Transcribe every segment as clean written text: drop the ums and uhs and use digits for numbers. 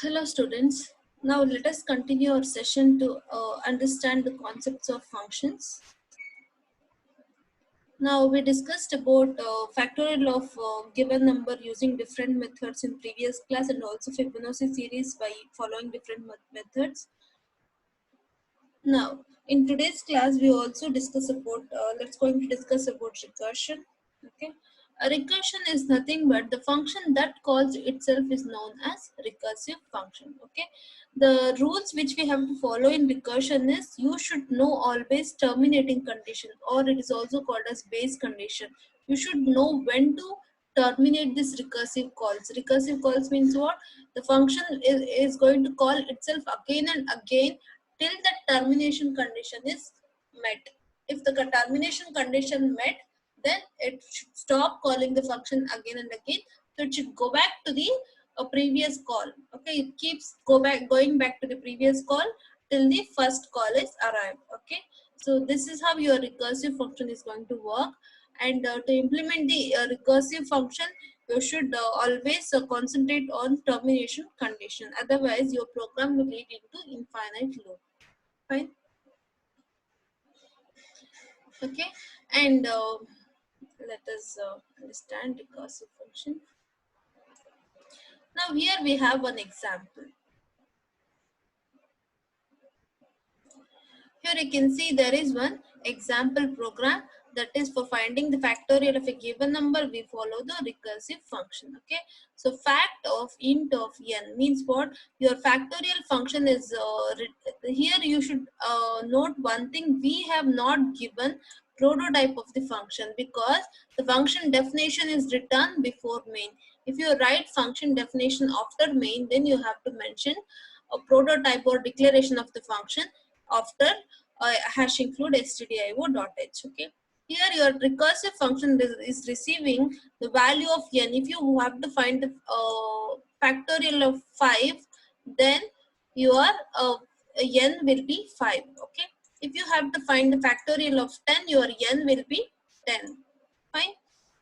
Hello students. Now let us continue our session to understand the concepts of functions. Now we discussed about factorial of given number using different methods in previous class and also Fibonacci series by following different methods. Now in today's class we also discuss about let's going to discuss about recursion. Okay. A recursion is nothing but the function that calls itself is known as recursive function. Okay, the rules which we have to follow in recursion is you should know always terminating condition, or it is also called as base condition. You should know when to terminate this recursive calls. Recursive calls means what? The function is going to call itself again and again till the termination condition is met. If the termination condition met, then it should stop calling the function again and again. So it should go back to the previous call. Okay, it keeps going back to the previous call till the first call is arrived. Okay, so this is how your recursive function is going to work. And to implement the recursive function, you should always concentrate on termination condition. Otherwise, your program will lead into infinite loop. Fine. Okay, and let us understand recursive function. Now here we have one example. Here you can see there is one example program that is for finding the factorial of a given number. We follow the recursive function. Okay, so fact of int of n means what? Your factorial function is here. You should note one thing: we have not given prototype of the function because the function definition is written before main. If you write function definition after main, then you have to mention a prototype or declaration of the function after hash include stdio.h. Okay, here your recursive function is receiving the value of n. If you have to find the factorial of 5, then your n will be 5. Okay, if you have to find the factorial of 10, your n will be 10. Fine.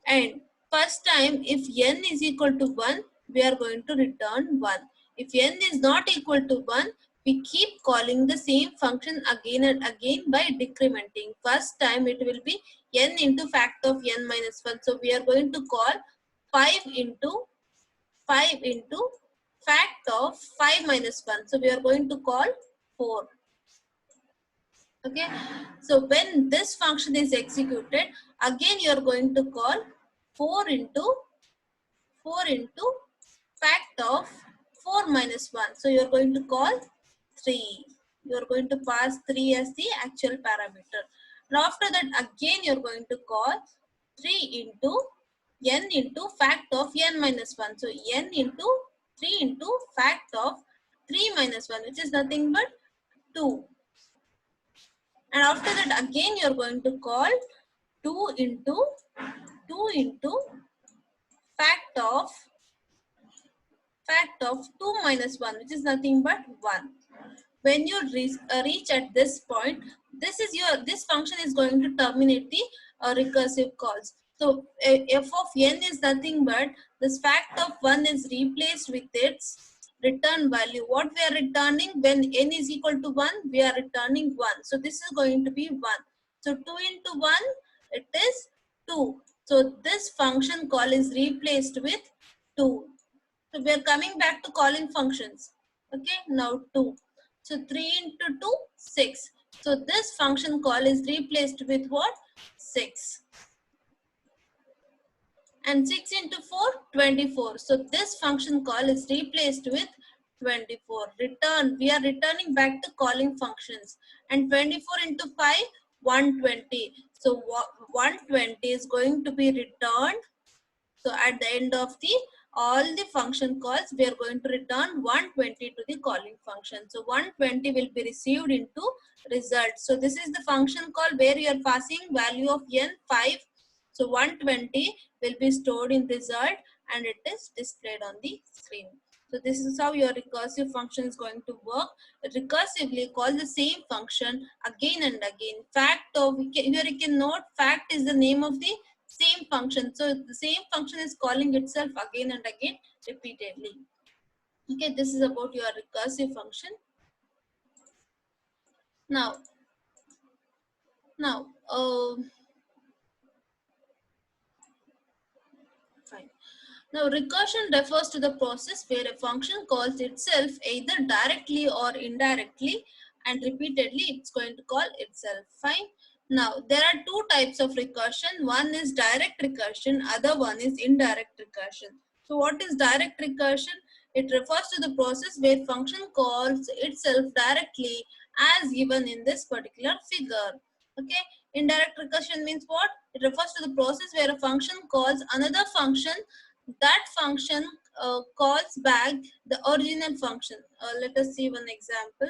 And first time, if n is equal to 1, we are going to return 1. If n is not equal to 1, we keep calling the same function again and again by decrementing. First time it will be n into fact of n minus 1. So we are going to call 5 into fact of 5 minus 1. So we are going to call 4. Okay, so when this function is executed, again you are going to call 4 into fact of 4 minus 1. So you are going to call 3. You are going to pass 3 as the actual parameter. Now after that again you are going to call 3 into n into fact of n minus 1. So n into 3 into fact of 3 minus 1, which is nothing but 2. And after that again you are going to call 2 into fact of 2 minus 1, which is nothing but 1. When you reach at this point, this function is going to terminate the recursive calls. So f of n is nothing but this fact of 1 is replaced with its return value. What we are returning when n is equal to 1, we are returning 1. So this is going to be 1. So 2 into 1, it is 2. So this function call is replaced with 2. So we are coming back to calling functions. Okay, now 2. So 3 into 2, 6. So this function call is replaced with what? 6. And 6 into 4, 24. So this function call is replaced with 24. Return, we are returning back to calling functions. And 24 into 5, 120. So 120 is going to be returned. So at the end of the all the function calls, we are going to return 120 to the calling function. So 120 will be received into result. So this is the function call where you are passing value of n 5. So 120 will be stored in result and it is displayed on the screen. So this is how your recursive function is going to work. Recursively call the same function again and again. Fact of, here you can note fact is the name of the same function. So the same function is calling itself again and again repeatedly. Okay, this is about your recursive function. Now, now, fine. Now, recursion refers to the process where a function calls itself either directly or indirectly, and repeatedly it's going to call itself. Fine. Now, there are two types of recursion. One is direct recursion, other one is indirect recursion. So, what is direct recursion? It refers to the process where function calls itself directly as given in this particular figure. Okay. Indirect recursion means what? It refers to the process where a function calls another function. That function calls back the original function. Let us see one example.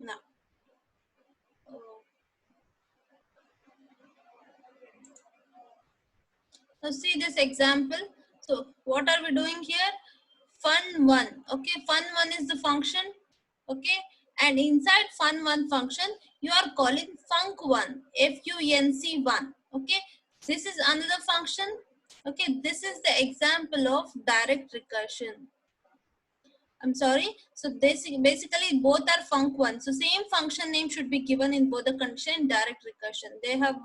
Now, uh, now see this example. So what are we doing here? Fun1. Okay, fun1 is the function. Okay, and inside fun1 function, you are calling func1, func1. Okay, this is another function. Okay, this is the example of direct recursion. I'm sorry. So basically both are func1. So same function name should be given in both the condition direct recursion. They have,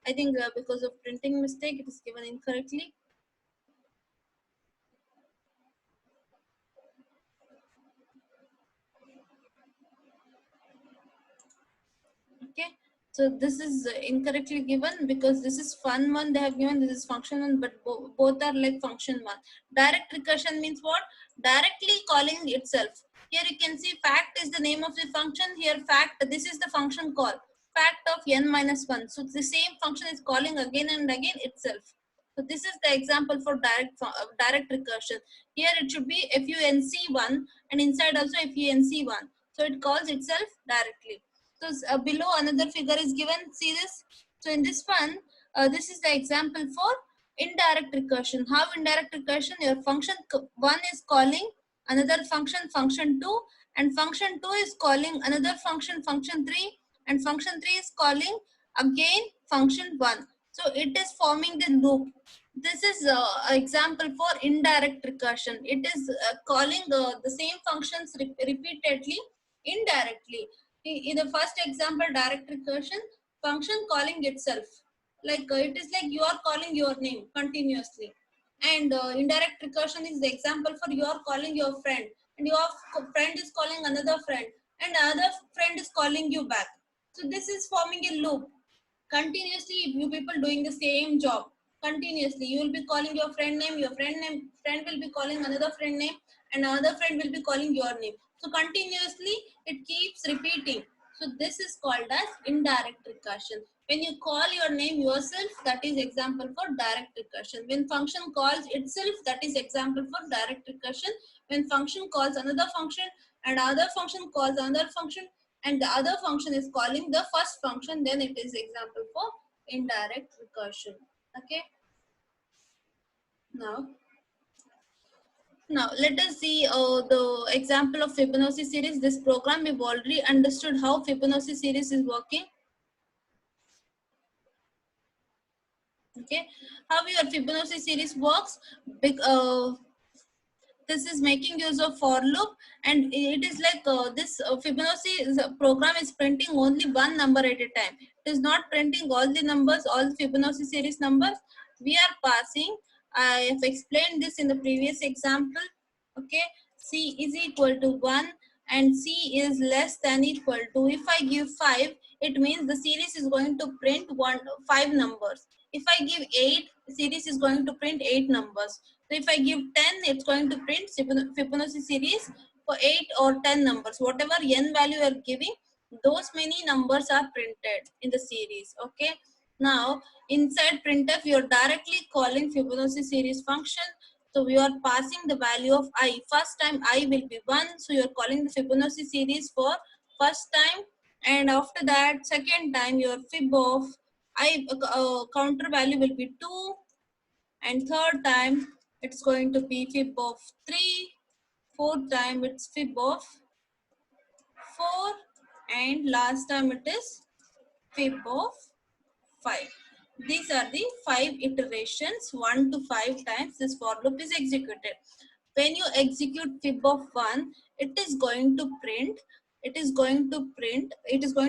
I think because of printing mistake, it is given incorrectly. Okay. So this is incorrectly given because this is fun1 they have given, this is function one, but both are like function one. Direct recursion means what? Directly calling itself. Here you can see fact is the name of the function. Here fact, this is the function call. Fact of n minus 1. So the same function is calling again and again itself. So this is the example for direct recursion. Here it should be func1 and inside also func1. So it calls itself directly. So below another figure is given. See this. So in this one, this is the example for indirect recursion. How indirect recursion? Your function one is calling another function, function 2, and function 2 is calling another function, function 3, and function 3 is calling again function 1. So it is forming the loop. This is an example for indirect recursion. It is calling the same functions repeatedly indirectly. In the first example, direct recursion, function calling itself. Like it is like you are calling your name continuously. And indirect recursion is the example for you are calling your friend, and your friend is calling another friend, and another friend is calling you back. So this is forming a loop. Continuously, you people doing the same job. Continuously, you will be calling your friend will be calling another friend name, and another friend will be calling your name. So continuously, it keeps repeating. So this is called as indirect recursion. When you call your name yourself, that is example for direct recursion. When function calls itself, that is example for direct recursion. When function calls another function and other function calls another function and the other function is calling the first function, then it is example for indirect recursion. Okay. Now let us see the example of Fibonacci series. This program we've already understood how Fibonacci series is working. Okay, how your Fibonacci series works. This is making use of for loop, and it is like this Fibonacci program is printing only one number at a time. It is not printing all the numbers, all the Fibonacci series numbers. We are passing. I have explained this in the previous example. Okay, C is equal to 1 and C is less than equal to. If I give 5, it means the series is going to print 5 numbers. If I give 8, the series is going to print 8 numbers. So if I give 10, it's going to print Fibonacci series for 8 or 10 numbers. Whatever n value you are giving, those many numbers are printed in the series. Okay. Now, inside printf, you are directly calling Fibonacci series function. So we are passing the value of I. First time I will be 1. So you are calling the Fibonacci series for first time. And after that, second time, your fib of I counter value will be 2. And third time, it's going to be fib of 3. Fourth time, it's fib of 4. and last time it is fib of 5. These are the 5 iterations, 1 to 5 times this for loop is executed. When you execute fib of 1, it is going to print, it is going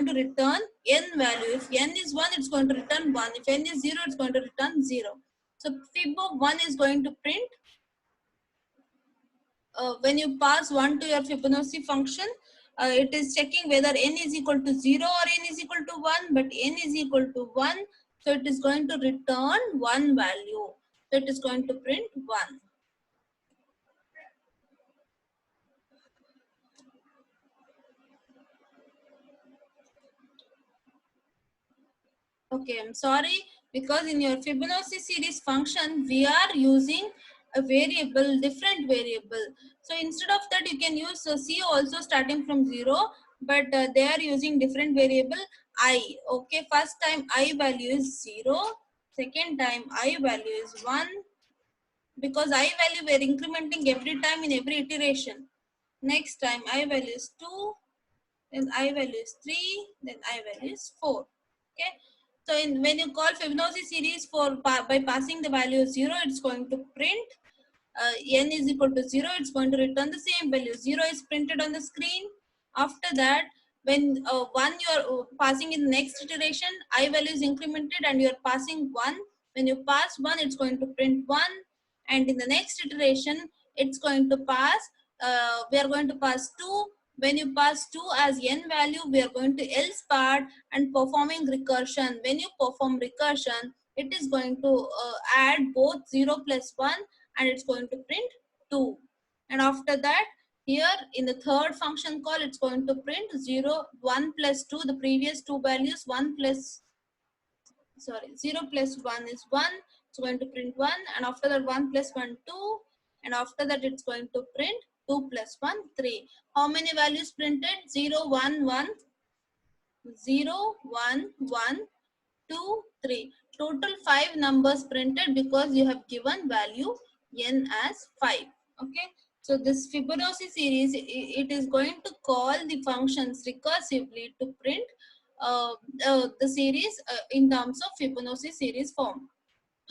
to return n value. If n is 1, it's going to return 1. If n is 0, it's going to return 0. So fib of 1 is going to print when you pass 1 to your Fibonacci function, it is checking whether n is equal to 0 or n is equal to 1, but n is equal to 1, so it is going to return 1 value. So it is going to print 1. Okay, I'm sorry, because in your Fibonacci series function, we are using a variable, different variable. So instead of that, you can use C also starting from 0, but they are using different variable I. Okay, first time I value is 0, second time I value is 1, because I value we are incrementing every time in every iteration. Next time I value is 2, then I value is 3, then I value is 4. Okay. So when you call Fibonacci series by passing the value 0, it's going to print n is equal to 0, it's going to return the same value. 0 is printed on the screen. After that, when 1 you are passing in the next iteration, I value is incremented and you are passing 1. When you pass 1, it's going to print 1. And in the next iteration, it's going to pass, we are going to pass 2. When you pass 2 as n value, we are going to else part and performing recursion. When you perform recursion, it is going to add both 0 plus 1 and it's going to print 2. And after that, here in the third function call, it's going to print 0, 1 plus 2, the previous two values, 1 plus, sorry, 0 plus 1 is 1. It's going to print 1, and after that 1 plus 1, 2, and after that it's going to print 2 plus 1, 3. How many values printed? 0, 1, 1, 0, 1, 1, 2, 3. Total 5 numbers printed because you have given value n as 5. Okay. So this Fibonacci series, it is going to call the functions recursively to print the series in terms of Fibonacci series form.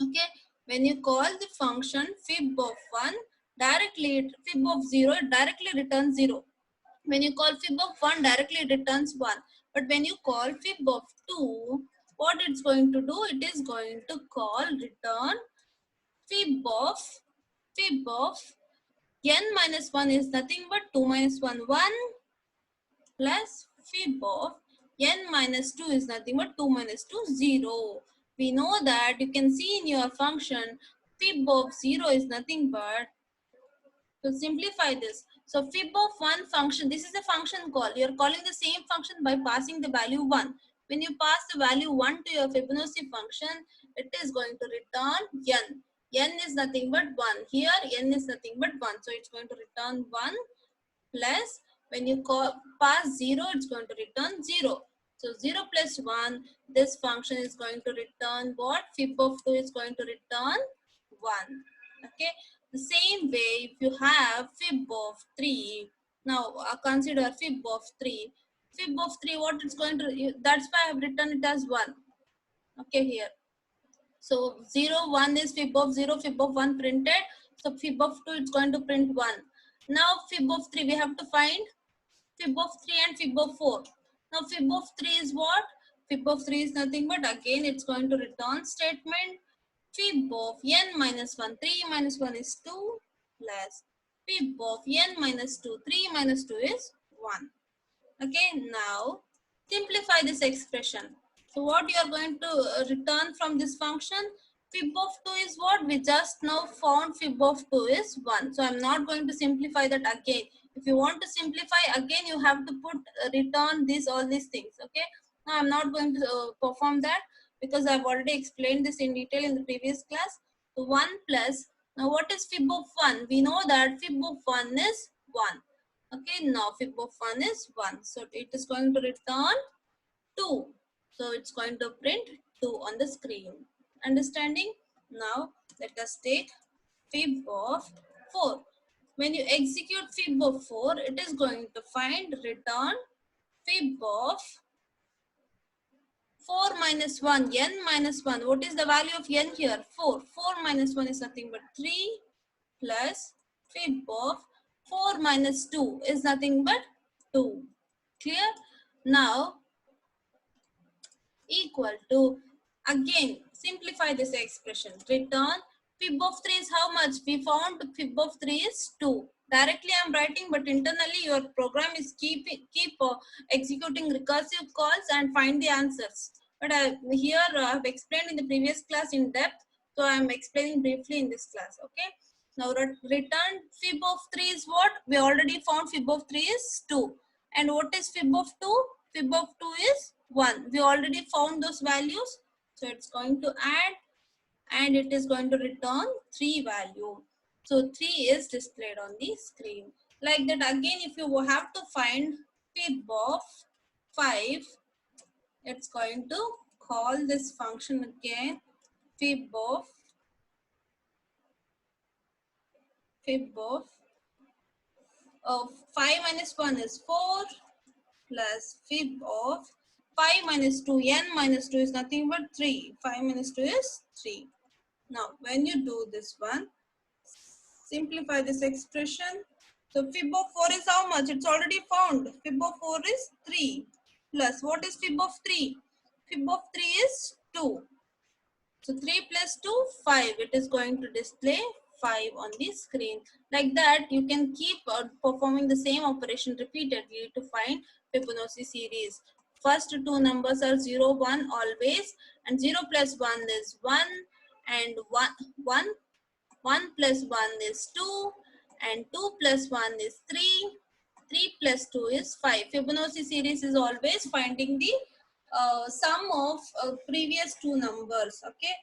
Okay. When you call the function fib of 1, directly fib of 0, it directly returns 0. When you call fib of 1, directly it returns 1. But when you call fib of 2, what it's going to do? It is going to call return fib of n minus 1 is nothing but 2 minus 1, 1 plus fib of n minus 2 is nothing but 2 minus 2, 0. We know that you can see in your function fib of 0 is nothing but, to simplify this, so fib of 1 function, this is a function call. You are calling the same function by passing the value 1. When you pass the value 1 to your Fibonacci function, it is going to return n. n is nothing but 1. Here n is nothing but 1. So it's going to return 1 plus, when you pass 0, it's going to return 0. So 0 plus 1, this function is going to return what? Fib of 2 is going to return 1. Okay. The same way, if you have fib of 3, now consider fib of 3. Fib of 3, what it's going to, that's why I have written it as 1. Okay, here. So 0, 1 is fib of 0, fib of 1 printed. So fib of 2, it's going to print 1. Now fib of 3, we have to find fib of 3 and fib of 4. Now fib of 3 is what? Fib of 3 is nothing but, again it's going to return statement fib of n minus 1, 3 minus 1 is 2 plus fib of n minus 2, 3 minus 2 is 1. Okay, now simplify this expression. So what you are going to return from this function? Fib of 2 is what? We just now found fib of 2 is 1. So I'm not going to simplify that again. If you want to simplify again, you have to put return this, all these things. Okay. Now I'm not going to perform that because I've already explained this in detail in the previous class. So 1 plus, now what is fib of 1? We know that fib of 1 is 1. Okay, now fib of 1 is 1. So it is going to return 2. So it's going to print 2 on the screen. Understanding? Now let us take fib of 4. When you execute fib of 4, it is going to find return fib of 4 minus 1, n minus 1. What is the value of n here? 4. 4 minus 1 is nothing but 3 plus fib of 4 minus 2 is nothing but 2. Clear? Now equal to, again simplify this expression. Return fib of 3 is how much? We found fib of 3 is 2. Directly I am writing, but internally your program is keep executing recursive calls and find the answers. But here I have explained in the previous class in depth, so I am explaining briefly in this class. Okay. Now return fib of 3 is what? We already found fib of 3 is 2. And what is fib of 2? Fib of 2 is 1. We already found those values. So it's going to add and it is going to return 3 value. So 3 is displayed on the screen. Like that, again, if you have to find fib of 5, it's going to call this function again, fib of 5 minus 1 is 4 plus fib of 5 minus 2, n minus 2 is nothing but 3. 5 minus 2 is 3. Now, when you do this one, simplify this expression. So, fib of 4 is how much? It's already found. Fib of 4 is 3. Plus, what is fib of 3? Fib of 3 is 2. So 3 plus 2, 5. It is going to display 5 on the screen. Like that, you can keep performing the same operation repeatedly to find Fibonacci series. First two numbers are 0, 1 always, and 0 plus 1 is 1, and 1 plus 1 is 2, and 2 plus 1 is 3. 3 plus 2 is 5. Fibonacci series is always finding the sum of previous two numbers. Okay,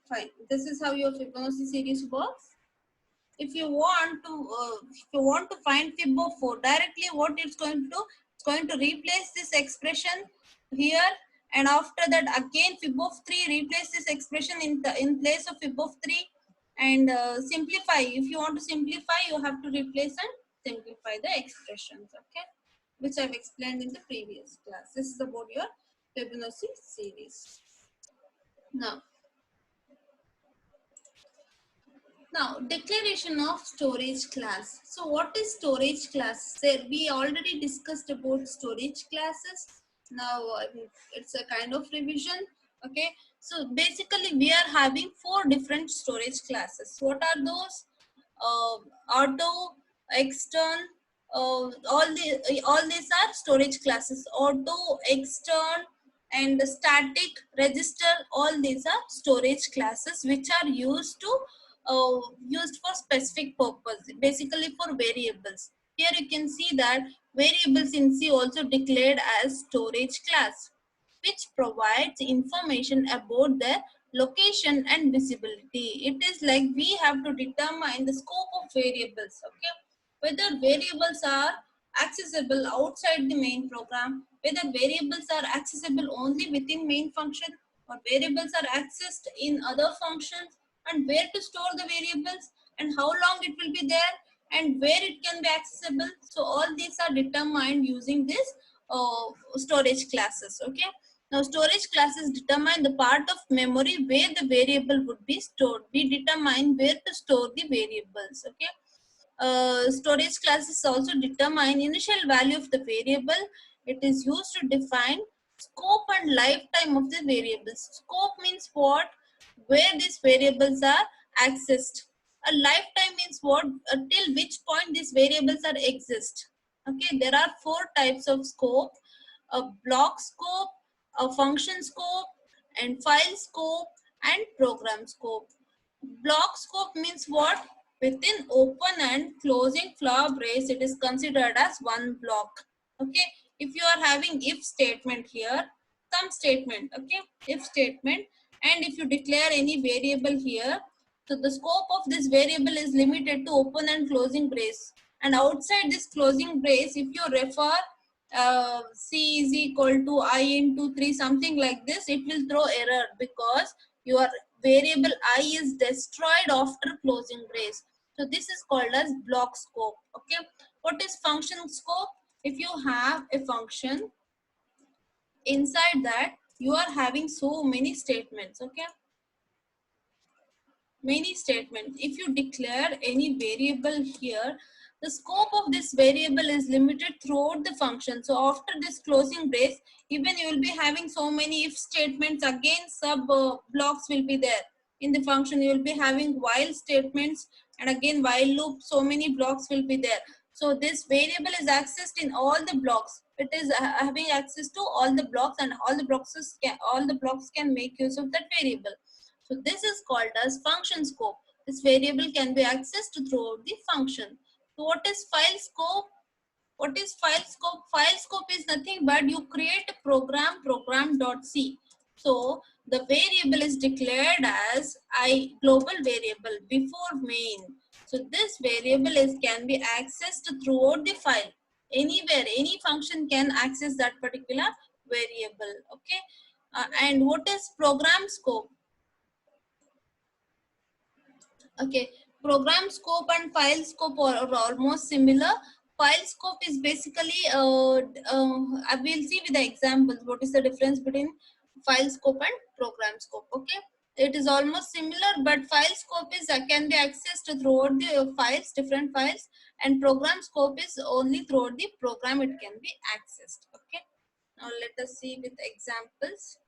fine. This is how your Fibonacci series works. If you want to find fib of 4 directly, what it's going to do? It's going to replace this expression here, and after that again fib of 3, replace this expression in place of fib of 3, and simplify. If you want to simplify, you have to replace and simplify the expressions. Okay, which I've explained in the previous class. This is about your Fibonacci series. Now, declaration of storage class. So, what is storage class? We already discussed about storage classes. Now, it's a kind of revision. Okay. So, basically, we are having 4 different storage classes. What are those? Auto, extern, all these are storage classes. Auto, extern, and static, register, all these are storage classes which are used for specific purpose, basically for variables. Here you can see that variables in C also declared as storage class, which provides information about their location and visibility. It is like we have to determine the scope of variables. Okay, whether variables are accessible outside the main program, whether variables are accessible only within main function, or variables are accessed in other functions, and where to store the variables, and how long it will be there, and where it can be accessible. So all these are determined using this storage classes. Okay, now storage classes determine the part of memory where the variable would be stored. We determine where to store the variables. Okay, storage classes also determine initial value of the variable. It is used to define scope and lifetime of the variables. Scope means what? Where these variables are accessed. A lifetime means what? Till which point these variables are exist. Okay, there are 4 types of scope: a block scope, a function scope, and file scope, and program scope. Block scope means what? Within open and closing flower brace, it is considered as one block. Okay, if you are having if statement here, some statement, okay, if statement, and if you declare any variable here, so the scope of this variable is limited to open and closing brace. And outside this closing brace, if you refer C is equal to I into 3, something like this, it will throw error because your variable I is destroyed after closing brace. So this is called as block scope. Okay, what is function scope? if you have a function, inside that you are having so many statements, okay, many statements. If you declare any variable here, the scope of this variable is limited throughout the function. So after this closing brace, even you will be having so many if statements, again sub blocks will be there in the function. You will be having while statements and again while loop, so many blocks will be there. So this variable is accessed in all the blocks. It is having access to all the blocks, and all the blocks can make use of that variable. So this is called as function scope. This variable can be accessed throughout the function. So what is file scope? What is file scope? File scope is nothing but you create a program.c. So the variable is declared as global variable before main. So this variable can be accessed throughout the file. Anywhere, any function can access that particular variable. Okay. And what is program scope? Okay, program scope and file scope are almost similar. File scope is basically, I will see with the examples what is the difference between file scope and program scope. Okay, it is almost similar, but file scope is can be accessed throughout the files, different files, and program scope is only throughout the program it can be accessed. Okay, now let us see with examples.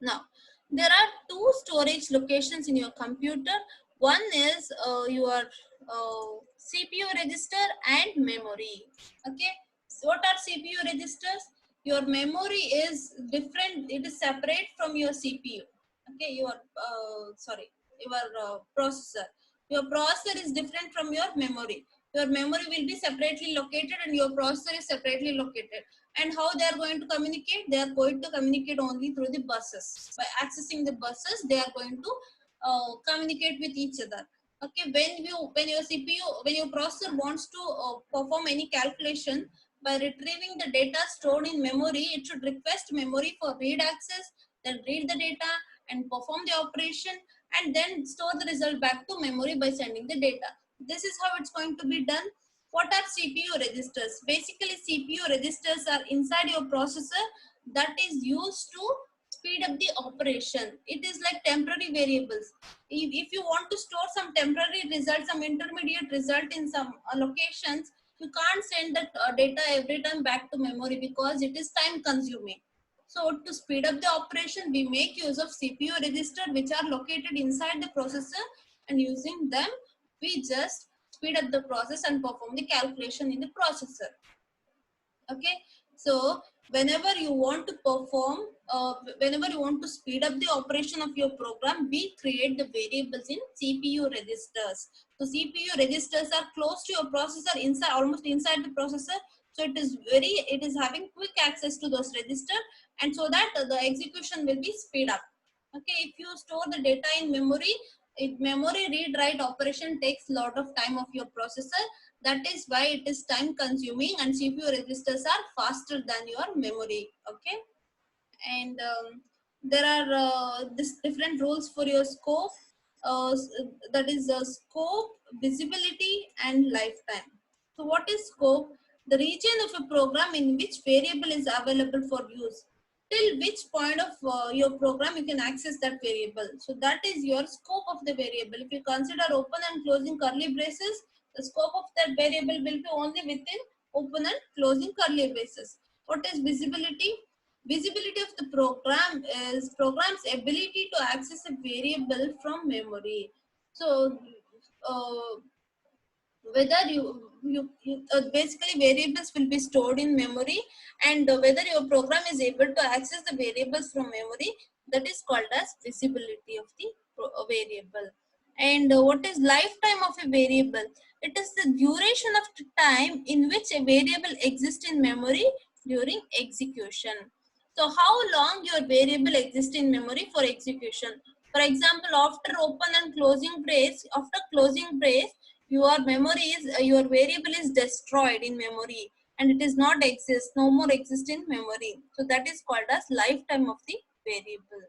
Now, there are two storage locations in your computer. One is your CPU register and memory. Okay, so what are CPU registers? Your memory is different. It is separate from your CPU. Okay, your your processor. Your processor is different from your memory. Your memory will be separately located, and your processor is separately located. And how they are going to communicate? They are going to communicate only through the buses. By accessing the buses, they are going to communicate with each other. Okay, when your CPU, when your processor wants to perform any calculation, by retrieving the data stored in memory, it should request memory for read access, then read the data and perform the operation, and then store the result back to memory by sending the data. This is how it's going to be done. What are CPU registers? Basically, CPU registers are inside your processor that is used to speed up the operation. It is like temporary variables. If you want to store some temporary result, some intermediate result in some locations, you can't send that data every time back to memory because it is time consuming. So to speed up the operation, we make use of CPU register which are located inside the processor, and using them, we just speed up the process and perform the calculation in the processor. Okay, so whenever you want to perform, whenever you want to speed up the operation of your program, we create the variables in CPU registers. So CPU registers are close to your processor, inside, almost inside the processor. So it is having quick access to those register, and so that the execution will be speed up. Okay, if you store the data in memory, memory read write operation takes a lot of time of your processor. That is why it is time consuming, and CPU registers are faster than your memory. Okay, and there are this different rules for your scope. That is scope, visibility, and lifetime. So what is scope? The region of a program in which variable is available for use. Till which point of your program you can access that variable. So that is your scope of the variable. If you consider open and closing curly braces, the scope of that variable will be only within open and closing curly braces. What is visibility? Visibility of the program is program's ability to access a variable from memory. So uh, whether basically variables will be stored in memory, and whether your program is able to access the variables from memory, that is called as visibility of the variable. And what is lifetime of a variable? It is the duration of the time in which a variable exists in memory during execution. So how long your variable exists in memory for execution? For example, after open and closing brace, after closing brace, your memory is your variable is destroyed in memory, and it is not exist, no more exist in memory. So that is called as lifetime of the variable.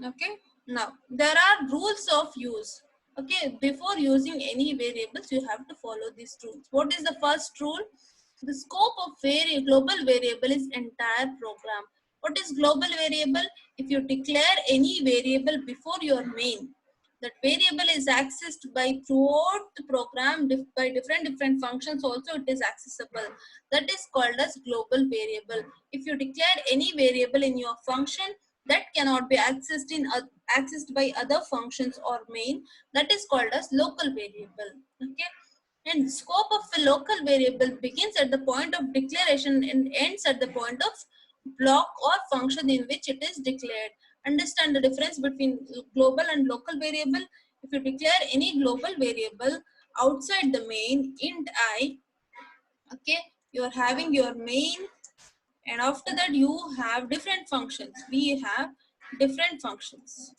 Okay, Now, there are rules of use. Okay, before using any variables, you have to follow these rules. What is the first rule? The scope of global variable is entire program. What is global variable? If you declare any variable before your main, that variable is accessed by throughout the program by different functions. Also, it is accessible. That is called as global variable. If you declare any variable in your function that cannot be accessed by other functions or main, that is called as local variable. Okay, and scope of a local variable begins at the point of declaration and ends at the point of block or function in which it is declared. Understand the difference between global and local variable. If you declare any global variable outside the main int I, okay, you are having your main, and after that you have different functions. We have different functions.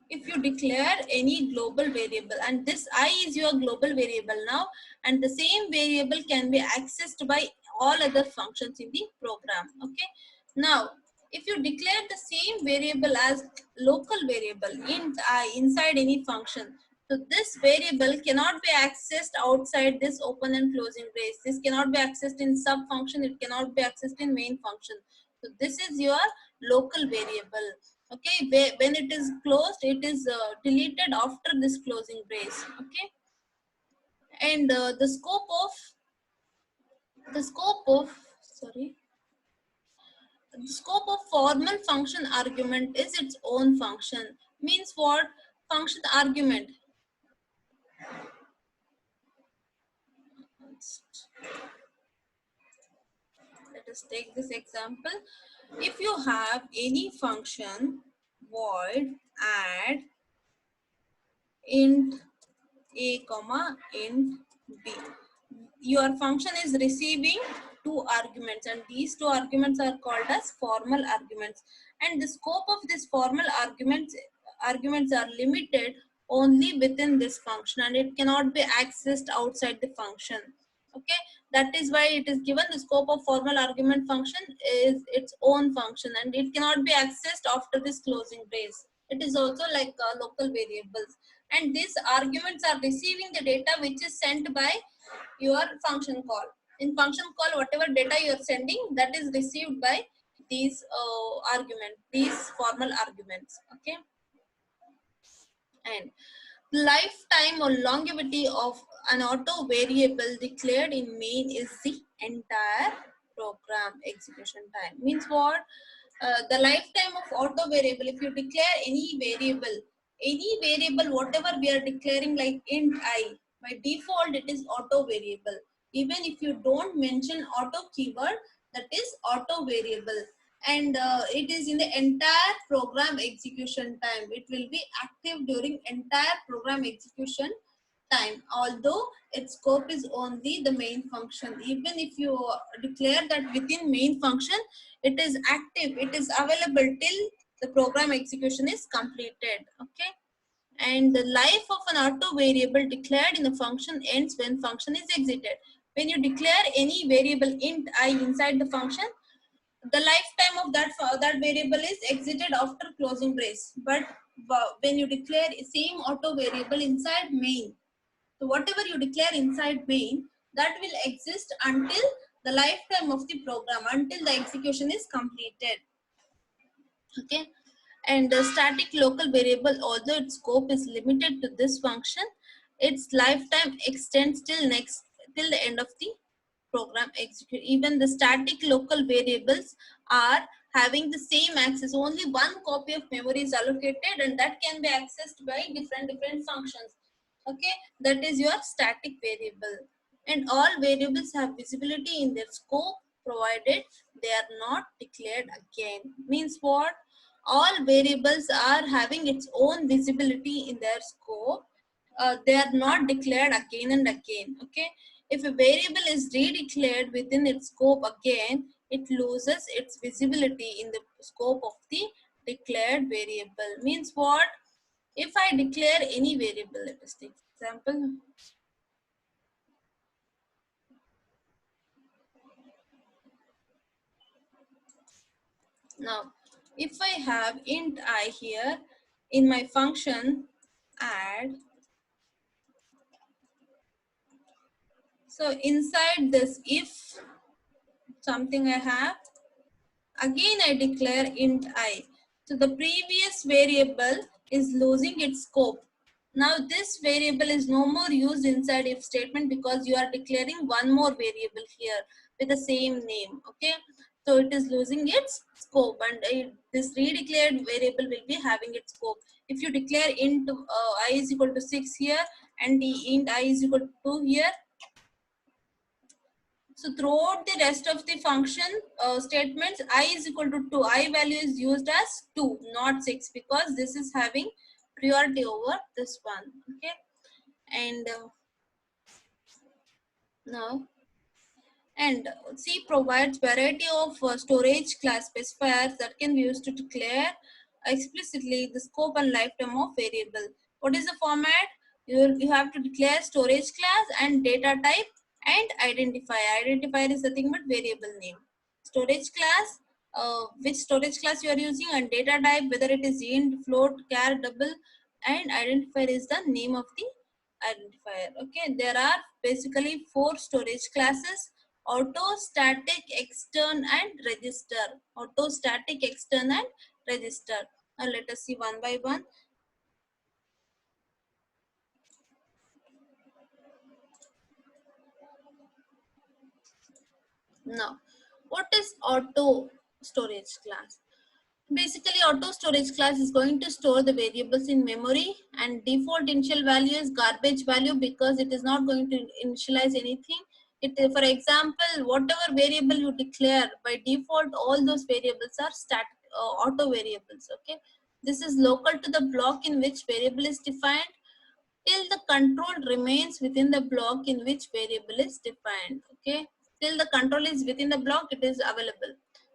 If you declare any global variable, and this I is your global variable now, and the same variable can be accessed by all other functions in the program. Okay, now if you declare the same variable as local variable int I inside any function, so this variable cannot be accessed outside this open and closing brace. This cannot be accessed in sub function, it cannot be accessed in main function. So this is your local variable. Okay, when it is closed, it is deleted after this closing brace. Okay, and the scope of sorry the scope of formal function argument is its own function. Means what? Function argument, let us take this example. If you have any function void add int a comma int b, your function is receiving two arguments, and these two arguments are called as formal arguments, and the scope of this formal arguments are limited only within this function, and it cannot be accessed outside the function. Okay, that is why it is given the scope of formal argument function is its own function, and it cannot be accessed after this closing brace. It is also like local variables, and these arguments are receiving the data which is sent by your function call. In function call, whatever data you are sending, that is received by these these formal arguments. Okay, and lifetime or longevity of an auto variable declared in main is the entire program execution time. Means what? The lifetime of auto variable, if you declare any variable, whatever we are declaring like int I, by default it is auto variable. Even if you don't mention auto keyword, that is auto variable, and it is in the entire program execution time. It will be active during entire program execution time, although its scope is only the main function. Even if you declare that within main function, it is active, it is available till the program execution is completed. Okay, and the life of an auto variable declared in a function ends when function is exited. When you declare any variable int I inside the function, the lifetime of that variable is exited after closing brace. But when you declare same auto variable inside main, so whatever you declare inside main, that will exist until the lifetime of the program, until the execution is completed. Okay, and the static local variable, although its scope is limited to this function, its lifetime extends till the end of the program execute. Even the static local variables are having the same access. Only one copy of memory is allocated, and that can be accessed by different functions. Okay, that is your static variable, and all variables have visibility in their scope provided they are not declared again. Means what? All variables are having its own visibility in their scope. They are not declared again and again. Okay, if a variable is redeclared within its scope again, it loses its visibility in the scope of the declared variable. Means what? If I declare any variable, let us take example. Now, if I have int I here in my function add, so inside this if something I have, again I declare int I. So the previous variable is losing its scope. Now this variable is no more used inside if statement because you are declaring one more variable here with the same name. Okay, so it is losing its scope, and this redeclared variable will be having its scope. If you declare int I is equal to 6 here and the int I is equal to 2 here, so throughout the rest of the function statements, I is equal to 2. I value is used as 2, not 6, because this is having priority over this one. Okay, and now, and C provides variety of storage class specifiers that can be used to declare explicitly the scope and lifetime of variable. What is the format? You have to declare storage class and data type and identifier. Identifier is nothing but variable name. Storage class, which storage class you are using, and data type, whether it is int, float, char, double, and identifier is the name of the identifier. Okay, there are basically 4 storage classes: auto, static, extern, and register. Auto, static, extern, and register. Now let us see one by one. Now, what is auto storage class? Basically, auto storage class is going to store the variables in memory, and default initial value is garbage value because it is not going to initialize anything. For example, whatever variable you declare by default, all those variables are static auto variables. Okay, this is local to the block in which variable is defined till the control remains within the block in which variable is defined. Okay, till the control is within the block, it is available.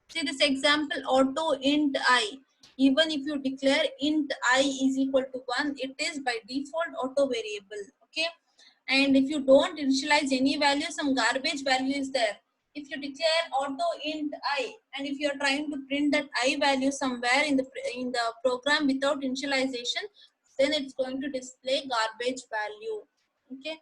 See this example, auto int I. Even if you declare int I is equal to 1, it is by default auto variable. Okay, and if you don't initialize any value, some garbage value is there. If you declare auto int I, and if you are trying to print that I value somewhere in the program without initialization, then it's going to display garbage value. Okay,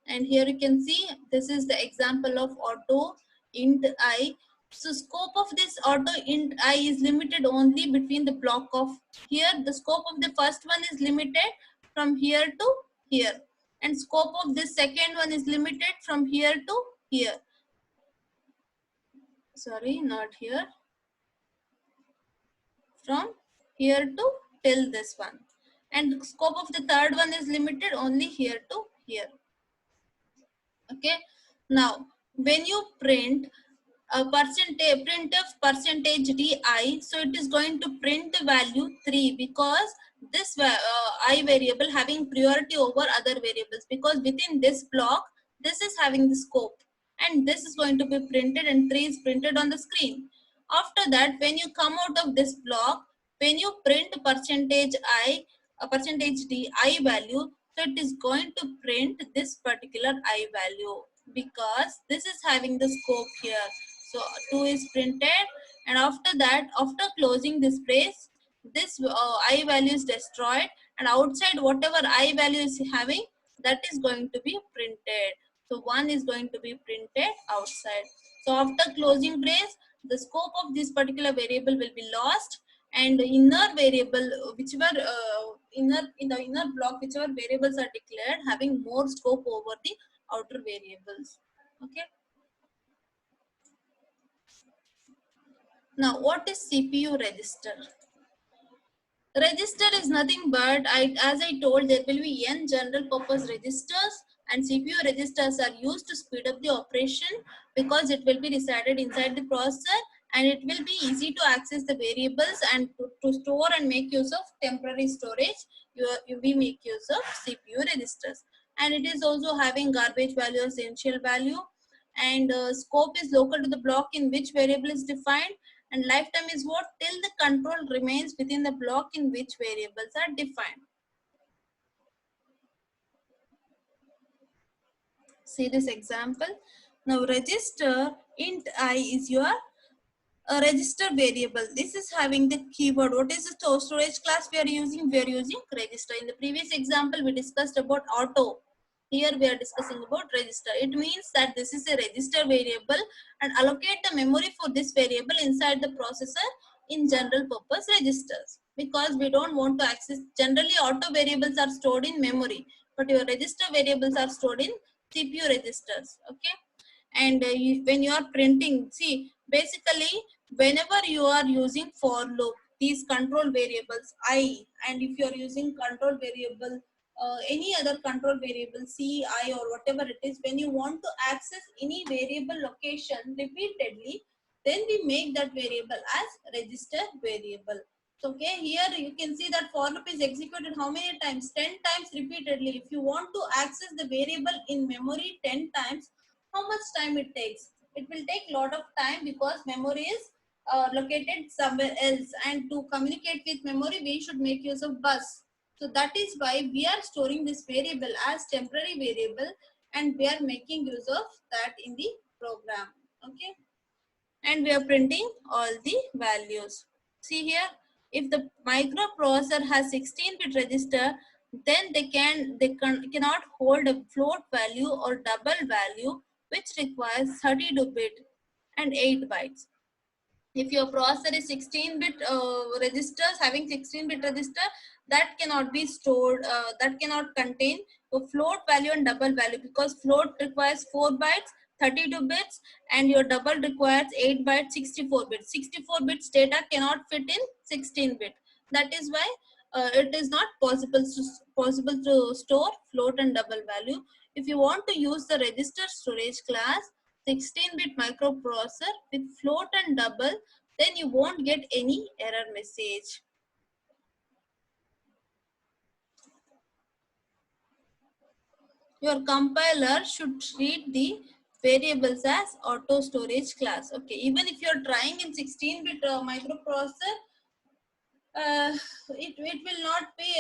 and here you can see this is the example of auto int I. So scope of this auto int I is limited only between the block of here. The scope of the first one is limited from here to here, and scope of this second one is limited from here to here. Sorry, not here, from here to till this one, and the scope of the third one is limited only here to here. Okay, now when you print a percentage di, so it is going to print the value 3 because this I variable having priority over other variables, because within this block this is having the scope and this is going to be printed and 3 is printed on the screen. After that, when you come out of this block, when you print percentage I, a percentage di value, so it is going to print this particular I value because this is having the scope here. So 2 is printed, and after that, after closing this brace, this I value is destroyed, and outside whatever I value is having, that is going to be printed. So 1 is going to be printed outside. So after closing brace, the scope of this particular variable will be lost, and the inner variable, whichever in the inner block, whichever variables are declared having more scope over the outer variables. Okay, now what is CPU register? Register is nothing but, as I told, there will be n general purpose registers, and CPU registers are used to speed up the operation because it will be resided inside the processor, and it will be easy to access the variables and to store and make use of temporary storage. We make use of CPU registers, and it is also having garbage value as the initial value, and scope is local to the block in which variable is defined, and lifetime is what? Till the control remains within the block in which variables are defined. See this example. Now register int I is your a register variable. This is having the keyword. What is the storage class we are using? We are using register. In the previous example, we discussed about auto. Here we are discussing about register. It means that this is a register variable and allocate the memory for this variable inside the processor in general purpose registers. Because we don't want to access, generally auto variables are stored in memory, but your register variables are stored in CPU registers. Okay. And when you are printing, see, basically whenever you are using for loop, these control variables I, and if you are using control variable any other control variable C, I, or whatever it is, when you want to access any variable location repeatedly, then we make that variable as register variable. So, okay, here you can see that for loop is executed how many times? 10 times repeatedly. If you want to access the variable in memory 10 times, how much time it takes? It will take lot of time because memory is located somewhere else, and to communicate with memory we should make use of bus. So that is why we are storing this variable as temporary variable, and we are making use of that in the program. Okay, and we are printing all the values. See here, if the microprocessor has 16-bit register, then cannot hold a float value or double value, which requires 32-bit and 8 bytes. If your processor is 16-bit registers, having 16-bit register, that cannot be stored, that cannot contain a float value and double value, because float requires 4 bytes, 32 bits, and your double requires 8 bytes, 64 bits. 64 bits data cannot fit in 16-bit. That is why it is not possible to store float and double value. If you want to use the register storage class 16-bit microprocessor with float and double, then you won't get any error message. Your compiler should treat the variables as auto storage class. Okay, even if you're trying in 16-bit microprocessor, it will not be,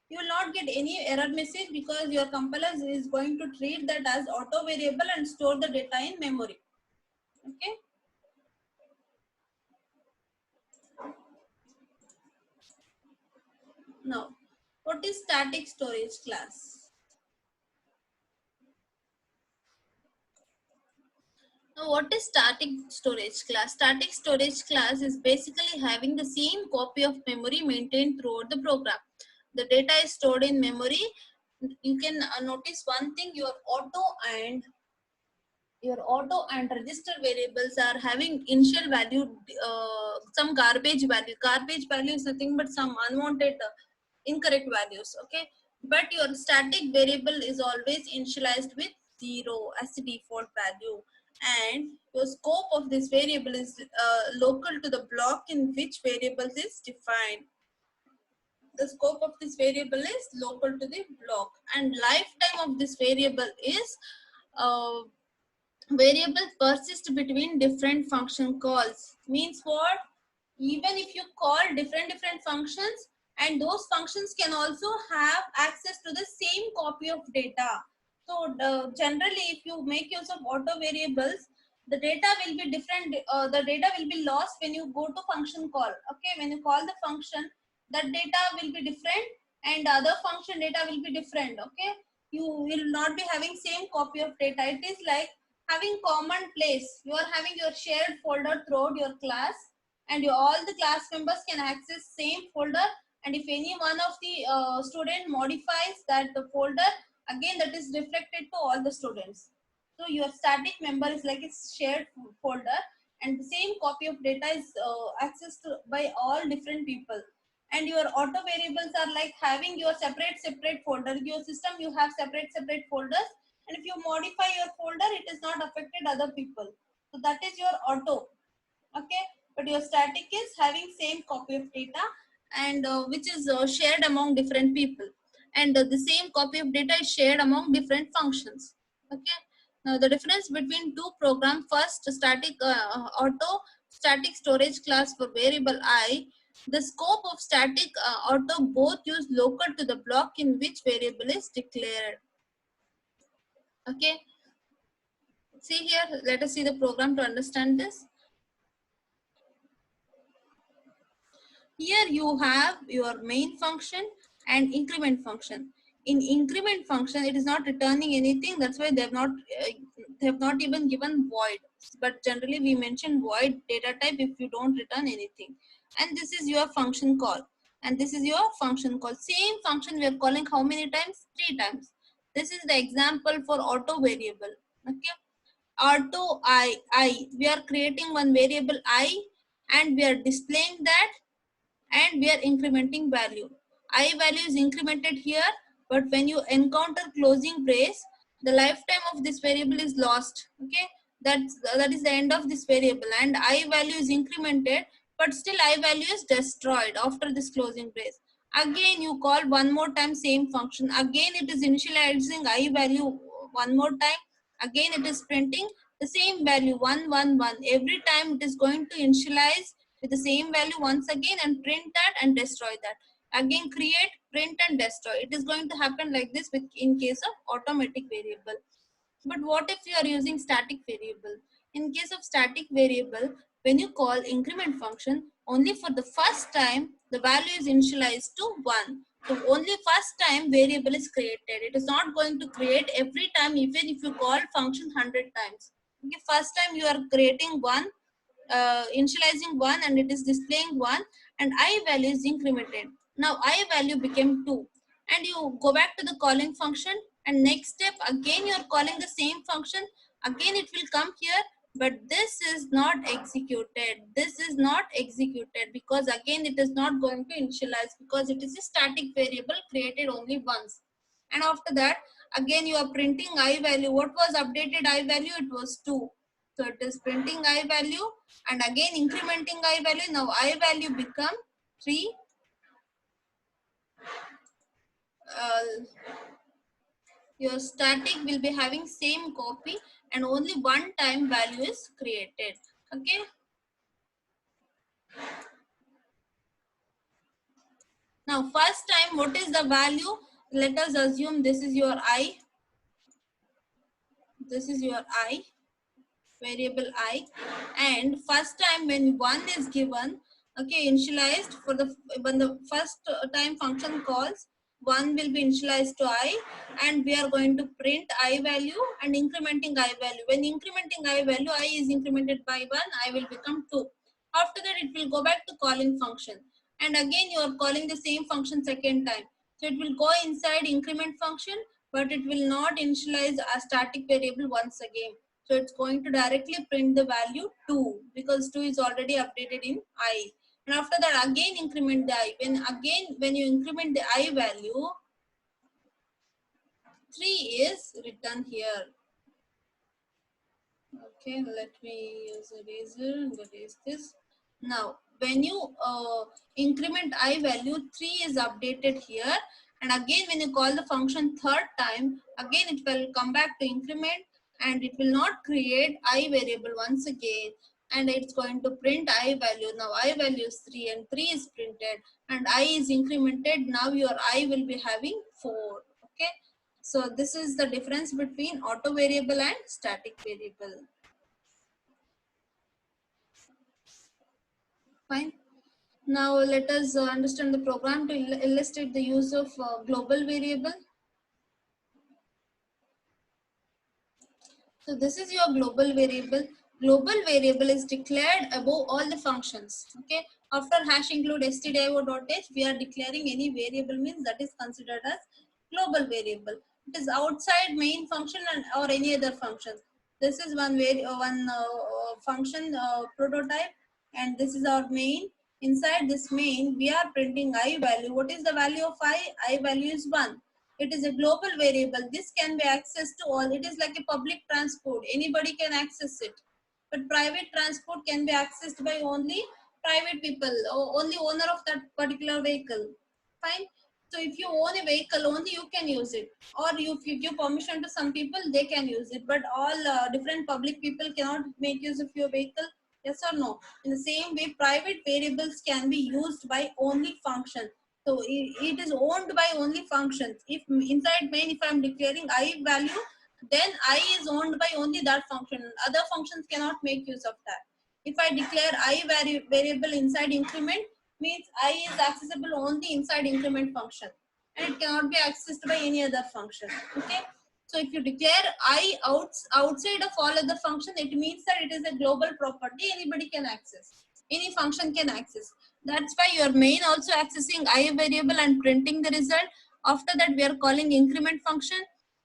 you will not get any error message, because your compiler is going to treat that as auto variable and store the data in memory. Okay. Now, what is static storage class? Now, what is static storage class? Static storage class is basically having the same copy of memory maintained throughout the program. The data is stored in memory. You can notice one thing: your auto and register variables are having initial value, some garbage value. Garbage value is nothing but some unwanted, incorrect values. Okay, but your static variable is always initialized with 0 as the default value, and your scope of this variable is local to the block in which variable is defined. The scope of this variable is local to the block, and lifetime of this variable is uh, variables persist between different function calls. Means what? Even if you call different functions, and those functions can also have access to the same copy of data. So generally, if you make use of auto variables, the data will be different. The data will be lost when you go to function call. Okay, when you call the function, that data will be different, and other function data will be different. Okay, you will not be having same copy of data. It is like having common place. You are having your shared folder throughout your class, and all the class members can access same folder, and if any one of the student modifies that the folder, again that is reflected to all the students. So your static member is like a shared folder, and the same copy of data is accessed by all different people. And your auto variables are like having your separate folder. Your system, you have separate folders, and if you modify your folder, it is not affected other people. So that is your auto. Okay, but your static is having same copy of data, and which is shared among different people, and the same copy of data is shared among different functions. Okay, now the difference between two programs: first, static auto static storage class for variable I. The scope of static auto both use local to the block in which variable is declared. Okay, See here, let us see the program to understand this. Here you have your main function and increment function. In increment function, it is not returning anything. That's why they have not even given void. But generally, we mention void data type if you don't return anything. And this is your function call. And this is your function call. Same function we are calling how many times? 3 times. This is the example for auto variable. Okay, auto I. We are creating one variable I, and we are displaying that, and we are incrementing value. I value is incremented here, but when you encounter closing brace, the lifetime of this variable is lost. Okay, that is the end of this variable, and I value is incremented, but still I value is destroyed after this closing brace. Again, you call one more time same function. Again, it is initializing I value one more time. Again, it is printing the same value 111. Every time it is going to initialize with the same value once again and print that and destroy that. Again, create, print and destroy. It is going to happen like this with in case of automatic variable. But what if you are using static variable? In case of static variable, when you call increment function, only for the first time the value is initialized to 1. So only first time variable is created. It is not going to create every time even if you call function 100 times. Okay, first time you are creating 1, initializing 1, and it is displaying 1, and I value is incremented. Now I value became 2, and you go back to the calling function, and next step again you are calling the same function. Again it will come here, but this is not executed. This is not executed because again it is not going to initialize because it is a static variable created only once. And after that, again you are printing I value. What was updated I value? It was 2. So it is printing I value and again incrementing I value. Now I value become 3. Your static will be having same copy and only one time value is created. Okay. Now first time, what is the value? Let us assume this is your I. This is your I, variable I, and first time when 1 is given, okay, initialized for the when the first time function calls, 1 will be initialized to I, and we are going to print I value and incrementing I value. When incrementing I value, I is incremented by 1, I will become 2. After that it will go back to calling function, and again you are calling the same function second time. So it will go inside increment function, but it will not initialize a static variable once again. So it's going to directly print the value 2 because 2 is already updated in I. And after that again increment the I. When you increment the I value, 3 is written here. Okay, let me use eraser and erase this. Now, when you increment I value, 3 is updated here. And again, when you call the function third time, again it will come back to increment and it will not create I variable once again. And it's going to print I value. Now, I value is 3 and 3 is printed and I is incremented. Now, your I will be having 4. Okay. So, this is the difference between auto variable and static variable. Fine. Now let us understand the program to illustrate the use of global variable. So this is your global variable. Global variable is declared above all the functions. Okay. After hash include stdio.h, we are declaring any variable means that is considered as global variable. It is outside main function and or any other function. This is one function prototype, and this is our main. Inside this main, we are printing I value. What is the value of I? I value is 1. It is a global variable. This can be accessed to all. It is like a public transport. Anybody can access it. But private transport can be accessed by only private people or only owner of that particular vehicle. Fine. So if you own a vehicle, only you can use it. Or if you give permission to some people, they can use it. But all different public people cannot make use of your vehicle. Yes or no? In the same way, private variables can be used by only function. So it is owned by only functions. If inside main, if I am declaring I value, then I is owned by only that function. Other functions cannot make use of that. If I declare I variable inside increment, means I is accessible only inside increment function, and it cannot be accessed by any other function. Okay. So if you declare I outside of all other function, it means that it is a global property. Anybody can access. Any function can access. That's why your main also accessing I variable and printing the result. After that, we are calling increment function.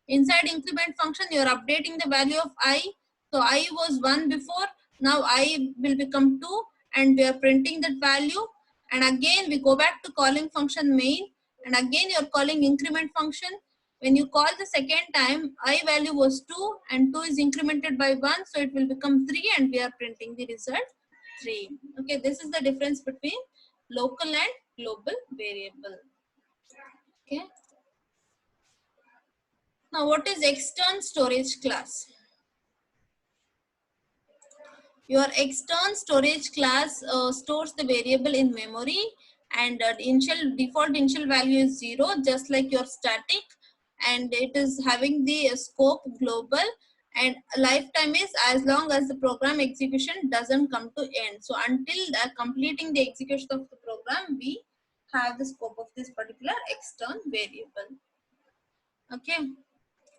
Inside increment function, you are updating the value of I. So I was 1 before. Now I will become 2, and we are printing that value. And again, we go back to calling function main. And again, you are calling increment function. When you call the second time, I value was 2 and 2 is incremented by 1. So it will become 3 and we are printing the result 3. Okay, this is the difference between local and global variable. Okay. Now what is external storage class? Your external storage class stores the variable in memory, and default initial value is 0, just like your static, and it is having the scope global, and lifetime is as long as the program execution doesn't come to end. So until completing the execution of the program, we have the scope of this particular external variable. Okay.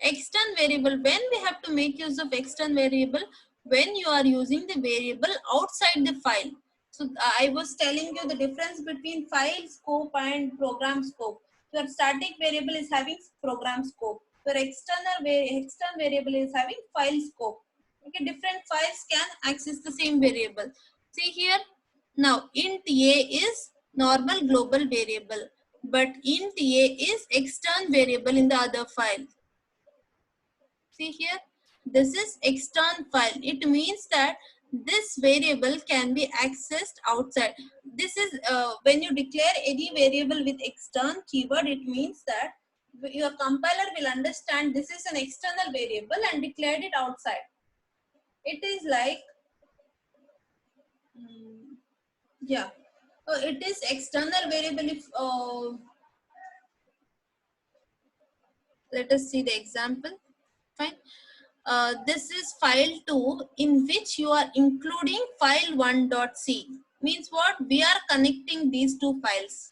External variable, when we have to make use of external variable, when you are using the variable outside the file. So I was telling you the difference between file scope and program scope. Your static variable is having program scope. Your external variable is having file scope. Okay, different files can access the same variable. See here, now int a is normal global variable, but int a is external variable in the other file. See here, this is external file. It means that this variable can be accessed outside. This is when you declare any variable with external keyword, it means that your compiler will understand this is an external variable and declared it outside. It is like, yeah, it is external variable if, let us see the example. Fine. This is file 2 in which you are including file 1.c. Means what? We are connecting these two files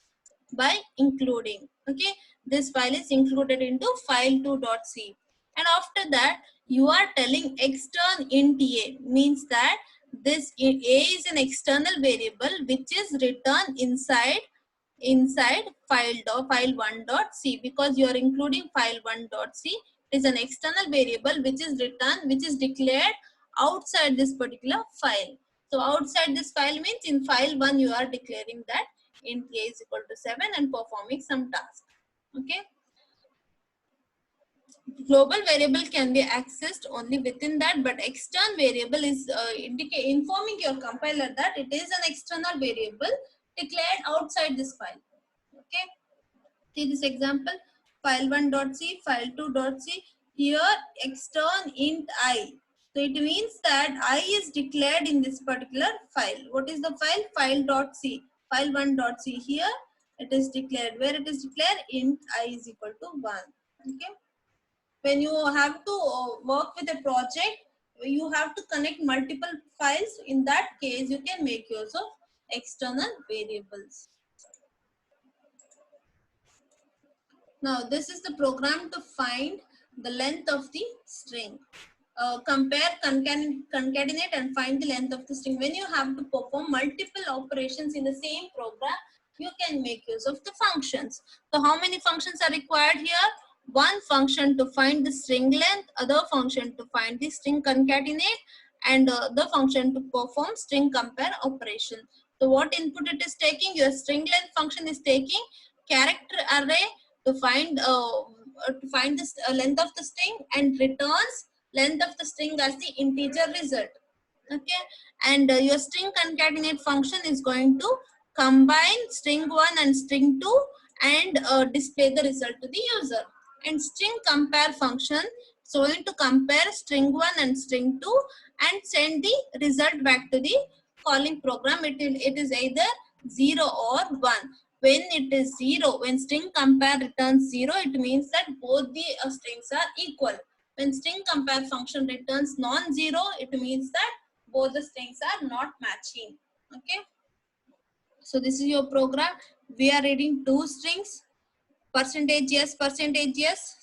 by including. Okay, this file is included into file 2.c, and after that you are telling extern int a, means that this a is an external variable which is written inside file 1.c, because you are including file 1.c. is an external variable which is declared outside this particular file. So outside this file means in file 1 you are declaring that int a is equal to 7 and performing some task. Okay. Global variable can be accessed only within that, but external variable is informing your compiler that it is an external variable declared outside this file. Okay. See this example, file 1.c, file 2.c. Here extern int I. So it means that I is declared in this particular file. What is the file? File.c. File 1.c. Here it is declared. Where it is declared? Int I is equal to 1. Okay. When you have to work with a project, you have to connect multiple files. In that case, you can make use of external variables. Now, this is the program to find the length of the string. Compare, concatenate and find the length of the string. When you have to perform multiple operations in the same program, you can make use of the functions. So how many functions are required here? One function to find the string length, other function to find the string concatenate, and the function to perform string compare operation. So what input it is taking? Your string length function is taking character array to find the length of the string, and returns length of the string as the integer result. Okay, and your string concatenate function is going to combine string 1 and string 2 and display the result to the user. And string compare function is going to compare string 1 and string 2 and send the result back to the calling program. It is either 0 or 1. When it is 0, when string compare returns 0, it means that both the strings are equal. When string compare function returns non-zero, it means that both the strings are not matching. Okay. So this is your program. We are reading two strings, percentage yes,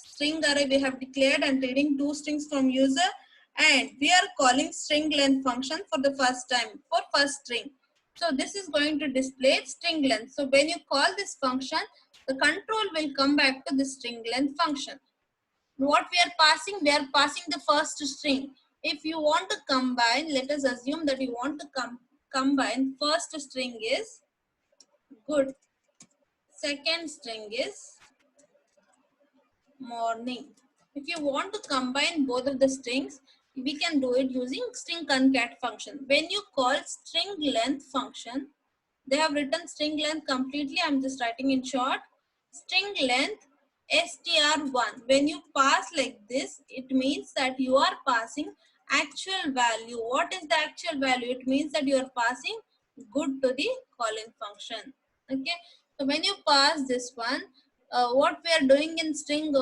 string array we have declared and reading two strings from user, and we are calling string length function for the first time for first string. So this is going to display string length. So when you call this function, the control will come back to the string length function. What we are passing the first string. If you want to combine, let us assume that you want to combine first string is good, second string is morning. If you want to combine both of the strings, we can do it using string concat function. When you call string length function, they have written string length completely. I'm just writing in short. String length str1. When you pass like this, it means that you are passing actual value. What is the actual value? It means that you are passing good to the calling function. Okay. So when you pass this one, what we are doing in string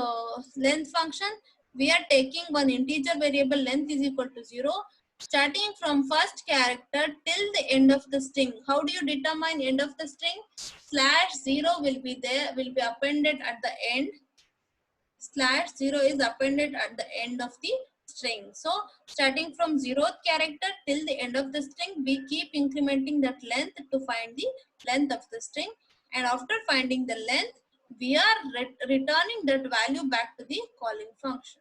length function, we are taking one integer variable length is equal to 0, starting from first character till the end of the string. How do you determine end of the string? /0 will be there, will be appended at the end. /0 is appended at the end of the string. So starting from 0th character till the end of the string, we keep incrementing that length to find the length of the string, and after finding the length, we are returning that value back to the calling function.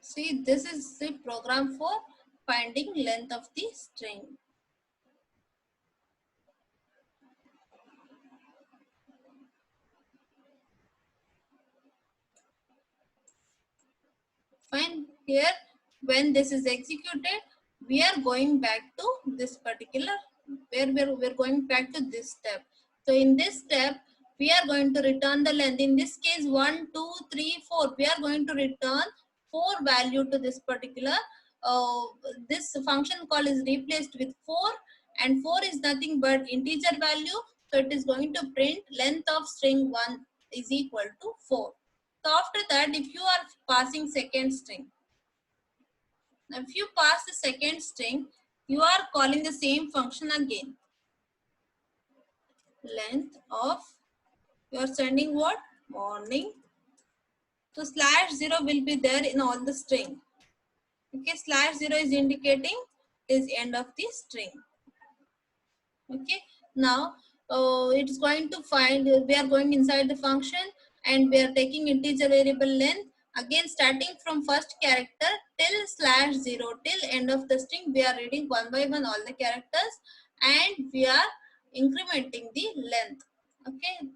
See, this is the program for finding length of the string. Fine. Here, when this is executed, we are going back to this particular, where we're going back to this step. So in this step, we are going to return the length. In this case, 1, 2, 3, 4. We are going to return 4 value to this particular. This function call is replaced with 4, and 4 is nothing but integer value. So it is going to print length of string 1 is equal to 4. So after that, if you are passing second string, now if you pass the second string, you are calling the same function again. Length of, you are sending what? Morning. So /0 will be there in all the string. Okay, /0 is indicating is end of the string. Okay, now it's going to find, we are going inside the function and we are taking integer variable length. Again, starting from first character till /0 till end of the string, we are reading one by one all the characters and we are incrementing the length. Okay,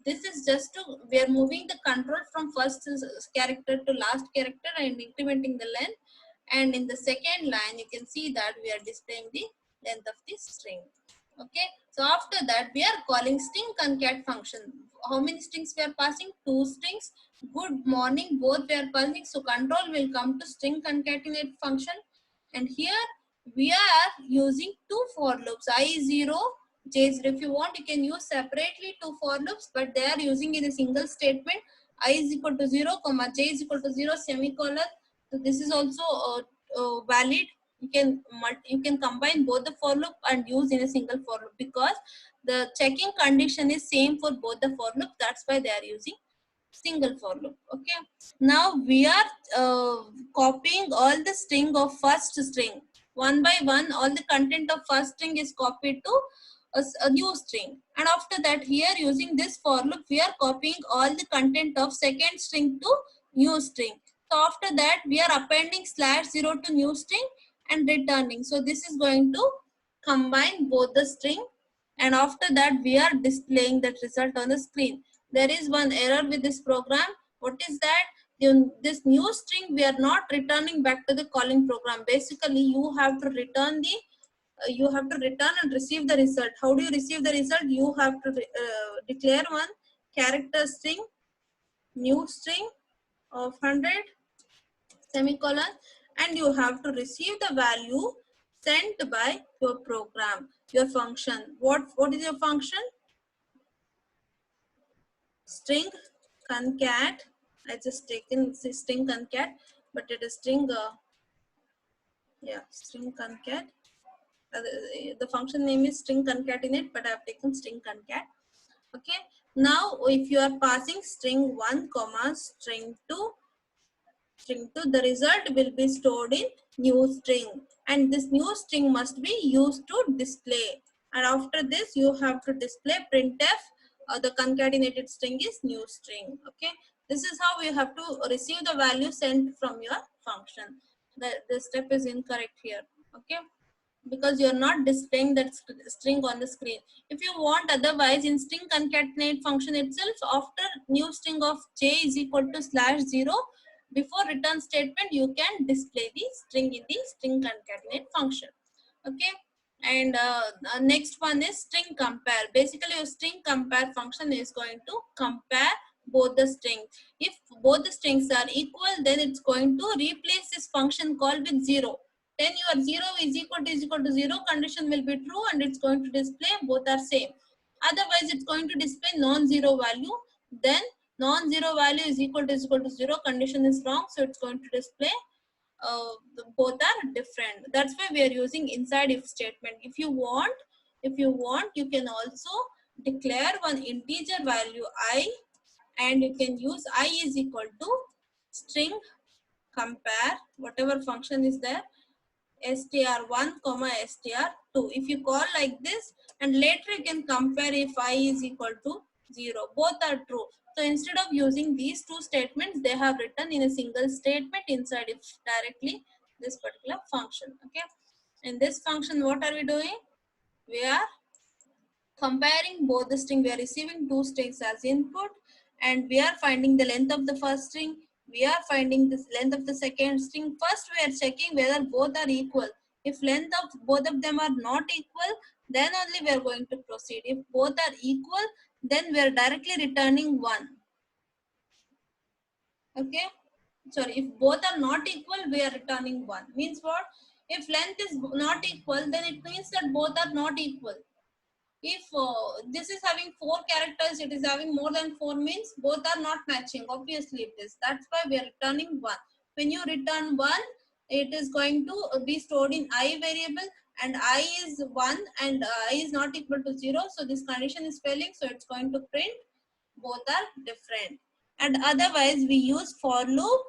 this is just to, we are moving the control from first character to last character and incrementing the length. And in the second line, you can see that we are displaying the length of the string. Okay, so after that we are calling string concat function. How many strings we are passing? 2 strings. Good morning, both we are passing. So control will come to string concatenate function, and here we are using 2 for loops, I0, J0. If you want, you can use separately 2 for loops, but they are using in a single statement. I is equal to 0, comma J is equal to 0, semicolon. So this is also valid. You can combine both the for loop and use in a single for loop, because the checking condition is same for both the for loop. That's why they are using single for loop. Okay, now we are copying all the string of first string one by one. All the content of first string is copied to a new string, and after that, here using this for loop, we are copying all the content of second string to new string. So after that, we are appending /0 to new string and returning. So this is going to combine both the string, and after that we are displaying that result on the screen. There is one error with this program. What is that? This new string we are not returning back to the calling program. Basically, you have to return the you have to return and receive the result. How do you receive the result? You have to declare one character string, new string of 100, semicolon, and you have to receive the value sent by your program, your function. What is your function? string concat. I just taken string concat, but it is string yeah, string concat. The function name is string concatenate, but I have taken string concat. Okay, now if you are passing string 1 comma string 2, the result will be stored in new string, and this new string must be used to display, and after this you have to display printf the concatenated string is new string. Okay, this is how you have to receive the value sent from your function. The step is incorrect here. Okay, because you're not displaying that string on the screen. If you want otherwise, in string concatenate function itself, after new string of j is equal to /0, before return statement you can display the string in the string concatenate function. Okay, and next one is string compare. Basically your string compare function is going to compare both the strings. If both the strings are equal, then it's going to replace this function call with 0. Then your 0 is equal to 0 condition will be true, and it's going to display both are same. Otherwise it's going to display non-zero value. Then non-zero value is equal to 0 condition is wrong, so it's going to display both are different. That's why we are using inside if statement. If you want you can also declare one integer value I, and you can use I is equal to string compare whatever function is there, str1 comma str2. If you call like this, and later you can compare if I is equal to 0, both are true. So instead of using these two statements, they have written in a single statement inside if directly this particular function. Okay, in this function what are we doing? We are comparing both the string. We are receiving two strings as input, and we are finding the length of the first string. We are finding the length of the second string. First we are checking whether both are equal. If length of both of them are not equal, then only we are going to proceed. If both are equal, then we are directly returning 1. Okay, sorry, if both are not equal, we are returning 1. Means what? If length is not equal, then it means that both are not equal. If this is having 4 characters, it is having more than 4, means both are not matching. Obviously it is. That's why we are returning 1. When you return 1, it is going to be stored in I variable, and I is 1 and I is not equal to 0. So this condition is failing. So it's going to print both are different. And otherwise we use for loop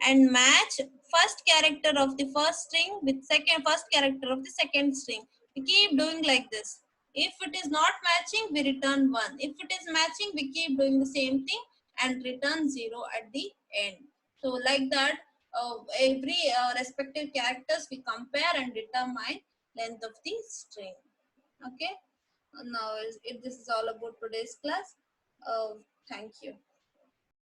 and match first character of the first string with first character of the second string. We keep doing like this. If it is not matching, we return 1. If it is matching, we keep doing the same thing and return 0 at the end. So like that, every respective characters we compare and determine length of the string. Okay. Now this is all about today's class. Thank you.